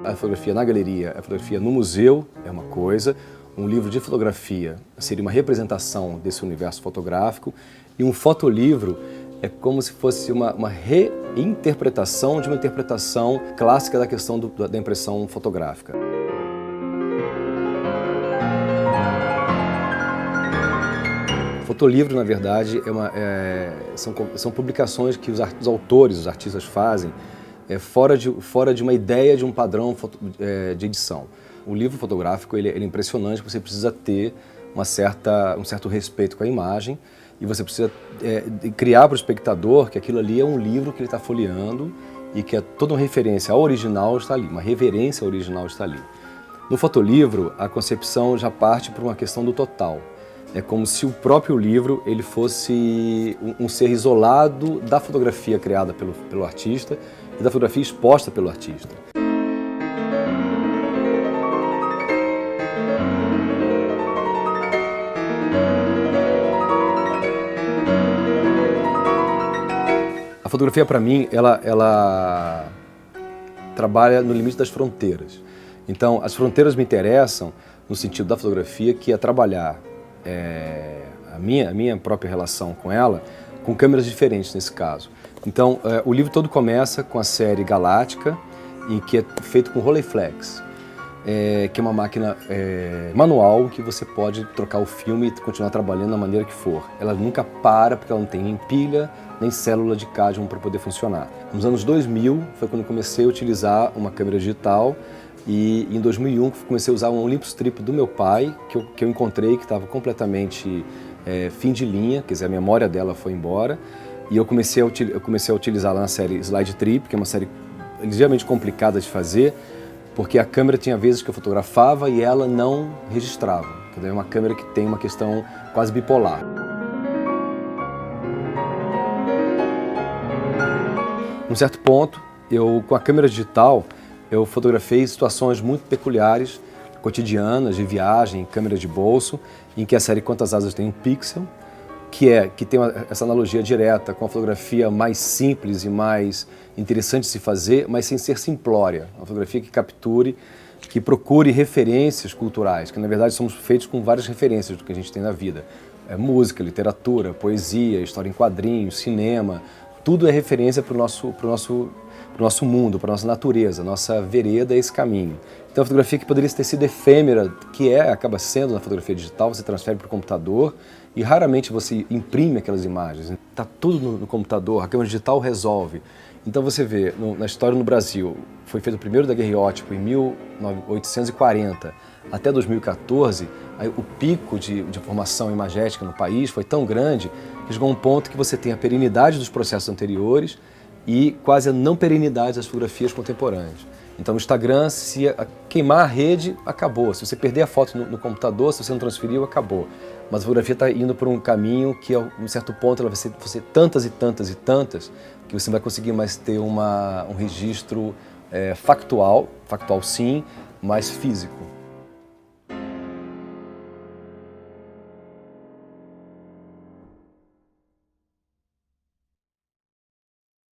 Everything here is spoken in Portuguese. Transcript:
A fotografia na galeria, a fotografia no museu é uma coisa, um livro de fotografia seria uma representação desse universo fotográfico e um fotolivro é como se fosse uma reinterpretação de uma interpretação clássica da questão da impressão fotográfica. Fotolivro, na verdade, são publicações que os autores, os artistas fazem fora de uma ideia de um padrão de edição. O livro fotográfico ele é impressionante, você precisa ter um certo respeito com a imagem e você precisa criar para o espectador que aquilo ali é um livro que ele está folheando e que toda uma referência ao original está ali, uma reverência ao original está ali. No fotolivro, a concepção já parte por uma questão do total. É como se o próprio livro ele fosse um ser isolado da fotografia criada pelo artista e da fotografia exposta pelo artista. A fotografia, para mim, ela trabalha no limite das fronteiras. Então, as fronteiras me interessam no sentido da fotografia, que é trabalhar a minha própria relação com ela, com câmeras diferentes nesse caso. Então, o livro todo começa com a série Galáctica, em que é feito com Rolleiflex, que é uma máquina manual que você pode trocar o filme e continuar trabalhando da maneira que for. Ela nunca para porque ela não tem nem pilha, nem célula de cádium para poder funcionar. Nos anos 2000 foi quando eu comecei a utilizar uma câmera digital e em 2001 comecei a usar um Olympus Trip do meu pai, que eu encontrei, que estava completamente fim de linha, quer dizer, a memória dela foi embora, e eu comecei a utilizá-la na série Slide Trip, que é uma série ligeiramente complicada de fazer, porque a câmera tinha vezes que eu fotografava e ela não registrava. Quer dizer, é uma câmera que tem uma questão quase bipolar. Num certo ponto, com a câmera digital, eu fotografei situações muito peculiares, cotidianas, de viagem, câmera de bolso, em que a série Quantas Asas Tem um Pixel, que tem essa analogia direta com a fotografia mais simples e mais interessante de se fazer, mas sem ser simplória. Uma fotografia que capture, que procure referências culturais, que na verdade somos feitos com várias referências do que a gente tem na vida. Música, literatura, poesia, história em quadrinhos, cinema, tudo é referência para o nosso mundo, para a nossa natureza, a nossa vereda é esse caminho. Então a fotografia que poderia ter sido efêmera, acaba sendo na fotografia digital, você transfere para o computador e raramente você imprime aquelas imagens. Está tudo no computador, a câmera digital resolve. Então você vê, na história no Brasil, foi feito o primeiro daguerreótipo em 1840 até 2014, o pico de formação imagética no país foi tão grande que chegou a um ponto que você tem a perenidade dos processos anteriores e quase a não perenidade das fotografias contemporâneas. Então o Instagram, se queimar a rede, acabou. Se você perder a foto no computador, se você não transferiu, acabou. Mas a fotografia está indo por um caminho que, a um certo ponto, ela vai ser tantas e tantas e tantas, que você não vai conseguir mais ter um registro factual sim, mas físico.